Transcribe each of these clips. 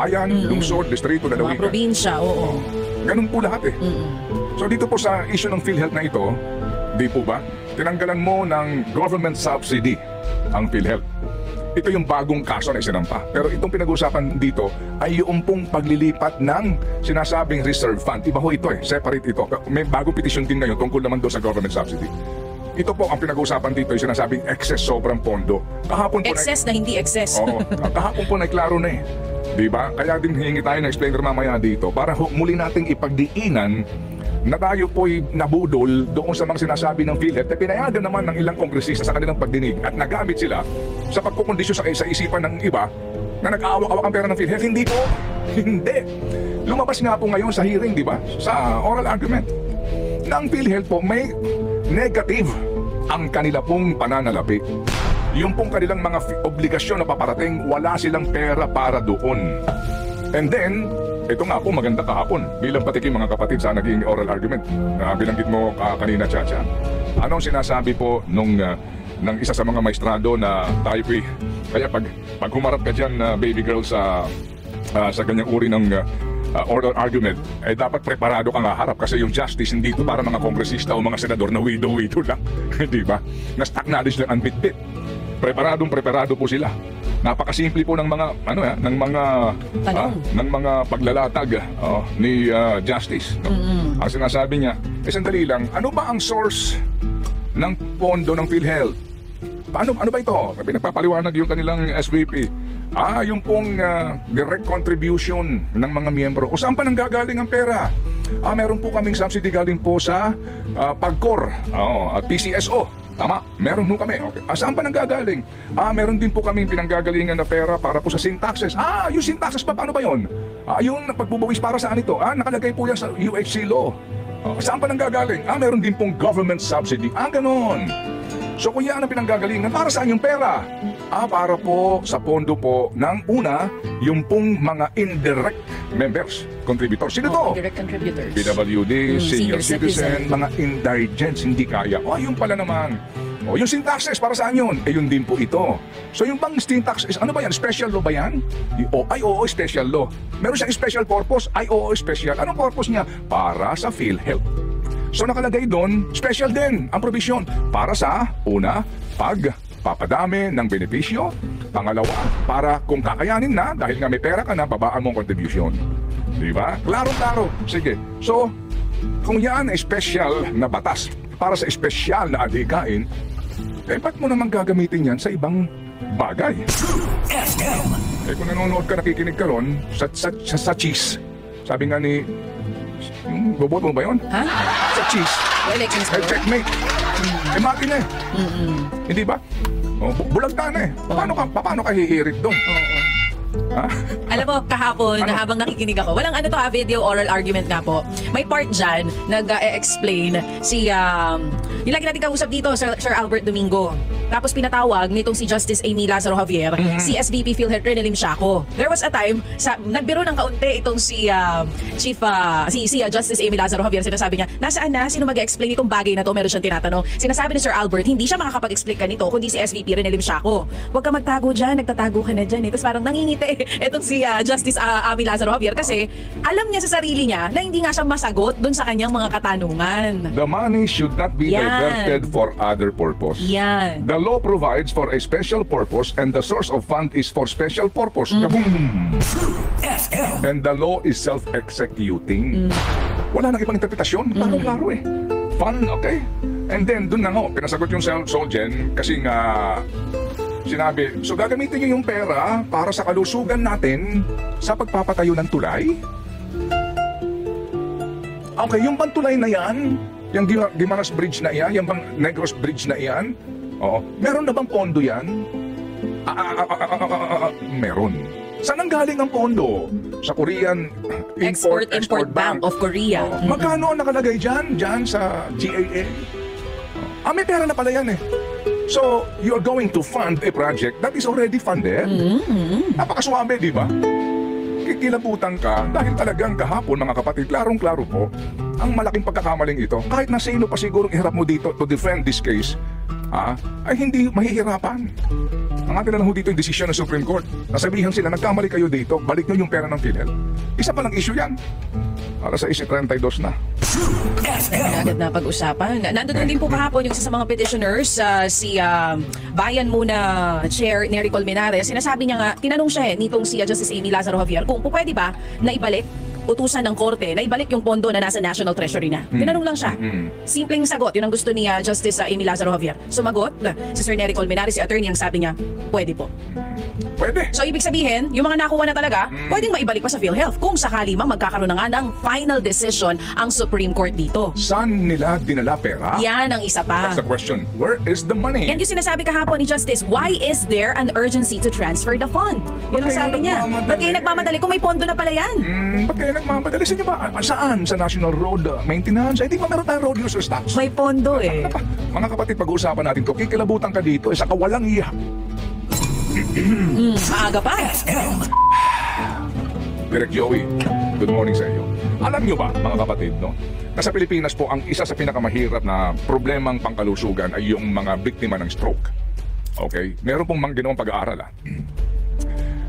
bayan, lungsod, distrito, Mga lalawigan. probinsya, oo. Ganun po lahat eh. So dito po sa issue ng PhilHealth na ito, di po ba, tinanggalan mo ng government subsidy ang PhilHealth. Ito yung bagong kaso na isinampa. Pero itong pinag-uusapan dito ay yung pong paglilipat ng sinasabing reserve fund. Iba ho ito eh, separate ito. May bagong petition din ngayon tungkol naman doon sa government subsidy. Ito po ang pinag-uusapan dito ay sinasabing excess sobrang pondo. Kahapon po Excess na hindi excess. Oo, kahapon po na klaro na eh. Diba? Kaya din hihingi tayo ng explainer mamaya dito para muli nating ipagdiinan na tayo po'y nabudol doon sa mga sinasabi ng PhilHealth na pinayagan naman ng ilang kongresista sa kanilang pagdinig at nagamit sila sa pagkukondisyon sa isipan ng iba na nag-aawak-awak ang pera ng PhilHealth. Hindi po. Hindi. Lumabas nga po ngayon sa hearing, di ba? Sa oral argument. Na ang PhilHealth po may negative ang kanila pong pananalapi. Yung pong kanilang mga obligasyon na paparating, wala silang pera para doon. And then, ito nga po maganda kahapon bilang patikim mga kapatid sa naging oral argument na binanggit mo kanina, Chacha. Anong sinasabi po ng isa sa mga maestrado na tayo kaya pag humarap ka dyan, baby girl, sa ganyang uri ng oral argument, eh dapat preparado ka nga harap kasi yung justice hindi ito para mga kongresista o mga senador na widow-widow lang. Di ba? Na stock knowledge lang ang bit-bit. Preparado po sila. Napakasimple po ng mga ng mga paglalatag ni Justice. No? Ang sinasabi niya, sandali lang, ano ba ang source ng pondo ng PhilHealth? Ano ba ito? Pinagpapaliwanag yung kanilang SVP. Yung pong direct contribution ng mga miyembro. O saan pa nanggagaling ang pera? Meron po kaming subsidy galing po sa PAGCOR at PCSO. Tama, meron po kami. Okay. Saan pa nanggagaling? Meron din po kaming pinanggagalingan na pera para po sa sin taxes. Yung sin taxes pa, paano ba yun? Yung pagbubuwis para saan ito? Nakalagay po yan sa UHC law. Saan pa nanggagaling? Meron din pong government subsidy. Ganon. So kung yan ang pinanggagalingan, para saan yung pera? Para po sa pondo po ng una, yung pong mga indirect members, contributors. Sino to? Indirect contributors. PWD, senior citizen, mga indigents, hindi kaya. Yung pala naman. Yung sin taxes, para saan yun? Yun din po ito. So yung bang sin taxes, ano ba yan? Special law ba yan? Oo, special law. Meron siyang special purpose? Oo, special. Anong purpose niya? Para sa PhilHealth. So nakalagay doon, special din ang provision para sa una, pagpapadami ng benepisyo. Pangalawa, para kung kakayanin na, dahil nga may pera ka na, babaan mong contribution. Di ba? Klaro-klaro. Sige. So, kung yan ay special na batas para sa special na adhikain, ba't mo naman gagamitin yan sa ibang bagay? Kung nanonood ka, nakikinig ka ron, sa cheese. Sabi nga ni boboto mo ba yun? Ha? Sa cheese. Elections ko. Checkmate. Makina eh. Hindi ba? Bulag ka na eh. Paano ka hihirit doon? Alam mo, kahapon, habang nakikinig ako, walang video oral argument nga po. May part dyan, nag-explain yung lagi natin kausap dito, Sir Albert Domingo. Tapos pinatawag nitong si Justice Amy Lazaro Javier, si SVP PhilHealth Renelim Shaco. There was a time, nagbiro ng kaunti itong si Justice Amy Lazaro Javier. Sinasabi niya, nasaan na? Sino mag-explain itong bagay na to? Meron siyang tinatanong. Sinasabi ni Sir Albert, hindi siya makakapag-explain ka nito, kundi si SVP Renelim Shaco. Huwag ka magtago dyan, nagtatago ka na dyan. Tapos parang nangingiti itong si Justice Amy Lazaro Javier kasi alam niya sa sarili niya na hindi nga siya masagot dun sa kanyang mga katanungan. The money should not be diverted for other purpose. Yan. The law provides for a special purpose and the source of fund is for special purpose. And the law is self-executing. Wala nang ibang interpretasyon. Klaro-klaro eh. Fun, okay? And then, dun na nga, pinasagot yung Solgen kasi nga sinabi, so gagamitin nyo yung pera para sa kalusugan natin sa pagpapatayo ng tulay? Okay, yung bang tulay na yan, yung Guimaras Bridge na yan, yung bang Negros Bridge na yan, meron na bang pondo yan? Meron. Saan ang galing ang pondo? Sa Korean Import-Export Bank of Korea. Magkano ang nakalagay dyan? Dyan sa GAA? May pera na pala yan eh. So, you're going to fund a project that is already funded. Napakaswabe, di ba? Kikilabutan ka dahil talagang kahapon, mga kapatid, klarong-klaro po, ang malaking pagkakamaling ito, kahit na sino pa siguro iharap mo dito to defend this case, ay hindi mahihirapan. Ang atin na lang ho dito yung desisyon ng Supreme Court. Nasabihan sila, nagkamali kayo dito, balik nyo yung pera ng PhilHealth. Isa pa lang issue yan. Alas 6:32 na. Agad na pag-usapan. Nandoon din po kahapon yung isa sa mga petitioners, si Bayan Muna Chair Nery Colmenares. Sinasabi niya nga, tinanong siya nitong si Justice Amy Lazaro Javier kung pwede ba na ibalik utusan ng korte na ibalik yung pondo na nasa National Treasury na. Tinanong lang siya. Simpleng sagot. Yun ang gusto ni Justice Amy Lazaro Javier. Sumagot si Sir Nery Colmenares, si attorney, ang sabi niya, pwede po. Pwede. So ibig sabihin, yung mga nakuha na talaga, pwedeng maibalik pa sa PhilHealth kung sakali mang magkakaroon na nga ng final decision ang Supreme Court dito. Saan nila dinala pera? Yan ang isa pa. That's the question. Where is the money? Yan yung sinasabi kahapon ni Justice, why is there an urgency to transfer the fund? Yun ang Ba't kayo sabi niya. nagmamadali? Ba't kayo nagmamadali kung may pondo na pala yan? Ba't kayo nagmamadali sa inyo ba? Saan? Sa National Road Maintenance? Ay, di ba meron tayong road user tax? May pondo eh. Mga kapatid, pag-uusapan natin to. Kikilabutan ka dito, sa kawalang iya. Maaga pa. Direk Joey, good morning sa iyo. Alam nyo ba, mga kapatid, no? Na sa Pilipinas po, ang isa sa pinakamahirap na problemang pangkalusugan ay yung mga biktima ng stroke. Okay? Meron pong mga ginawang pag-aaral,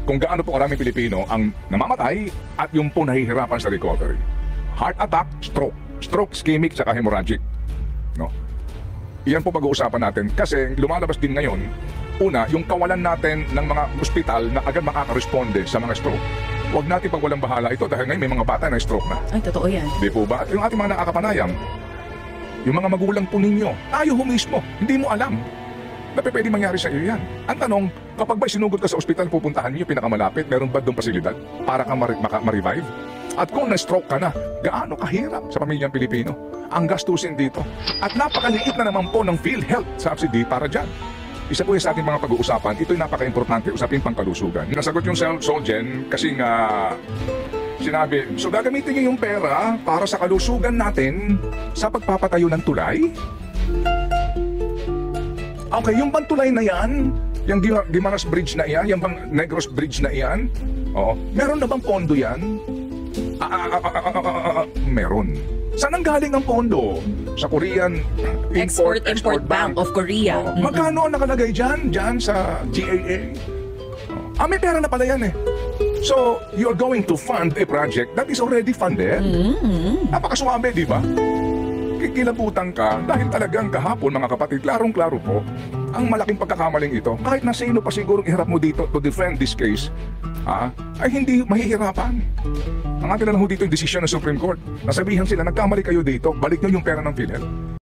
kung gaano po karaming Pilipino ang namamatay at yung po nahihirapan sa recovery. Heart attack, stroke. Stroke, ischemic, saka hemorrhagic. No? Iyan po pag-uusapan natin kasi lumalabas din ngayon, una, yung kawalan natin ng mga ospital na agad makakaresponde sa mga stroke. Huwag natin pagwalang bahala ito dahil ngayon may mga bata na stroke na. Ay, totoo yan. Di po ba? At yung ating mga nakakapanayam, yung mga magulang po ninyo, tayo ho mismo, hindi mo alam na pwede mangyari sa iyo yan. Ang tanong, kapag ba sinugod ka sa ospital, pupuntahan niyo pinakamalapit, meron ba doon pasilidad para ka ma-revive? At kung na-stroke ka na, gaano kahirap sa pamilyang Pilipino ang gastusin dito? At napakaliit na naman po ng PhilHealth subsidy para dyan. Isa po yung sa ating mga pag-uusapan, ito'y napaka-importante usapin pangkalusugan. Nasagot yung Solgen kasi nga sinabi, so gagamitin niyo yung pera para sa kalusugan natin sa pagpapatayo ng tulay? Okay, yung bang tulay na yan, yung Guimaras Bridge na yan, yung bang Negros Bridge na yan, oo, meron na bang pondo yan? Meron. Saan ang galing ang pondo? Sa Korean Export Bank of Korea. Magkano ang nakalagay dyan? Dyan sa GAA? May pera na pala yan eh. So, you're going to fund a project that is already funded? Napakasuwabe, di ba? Kikilabutan ka dahil talagang kahapon, mga kapatid, klarong-klaro po ang malaking pagkakamaling ito. Kahit na sino pa siguro iharap mo dito to defend this case, ay hindi mahihirapan. Ang atin na lang ho dito yung desisyon ng Supreme Court. Nasabihan sila, nagkamali kayo dito, balik nyo yung pera ng PhilHealth.